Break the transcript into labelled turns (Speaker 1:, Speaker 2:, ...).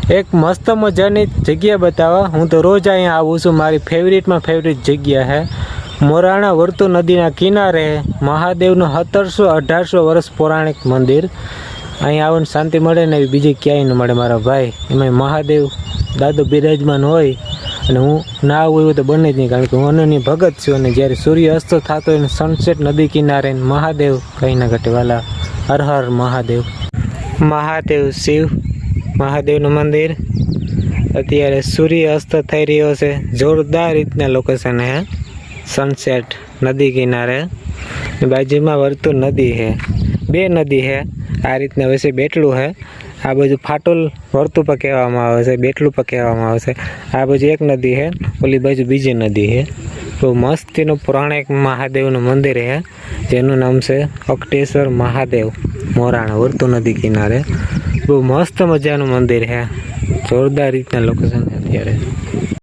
Speaker 1: એક મસ્ત મજાની જગ્યા બતાવવા હું તો રોજ અહીંયા આવું છું। મારી ફેવરિટમાં ફેવરિટ જગ્યા છે મોરાણા વર્તુ નદીના કિનારે મહાદેવનું 1700-1800 વર્ષ પૌરાણિક મંદિર। અહીં આવવાની શાંતિ મળે ને એવી બીજી ક્યાંય ન મળે મારા ભાઈ। એમાં મહાદેવ દાદો બિરાજમાન હોય અને હું ના આવું એવું તો બને જ નહીં, કારણ કે હું અનન્ય ભગત છું। અને જ્યારે સૂર્ય અસ્ત થતો હોય સનસેટ નદી કિનારે મહાદેવ કંઈ ના ઘટે વાલા। હર હર મહાદેવ। મહાદેવ શિવ મહાદેવનું મંદિર અત્યારે સૂર્ય અસ્ત થઈ રહ્યો છે। જોરદાર રીતના લોકેશન છે, સનસેટ નદી કિનારે, બાજુમાં વર્તુ નદી છે, બે નદી છે। આ રીતના વચ્ચે બેટલું છે, આ બાજુ ફાટોલ વર્તુ પર કહેવામાં આવે છે, બેટલું પર કહેવામાં આવે છે। આ બાજુ એક નદી છે, ઓલી બાજુ બીજી નદી છે। બહુ મસ્તીનું પૌરાણિક મહાદેવનું મંદિર છે જેનું નામ છે અકટેશ્વર મહાદેવ મોરાણા વર્તુ નદી કિનારે। બહુ મસ્ત મજાનું મંદિર છે, જોરદાર રીતના લોકેશન છે અત્યારે।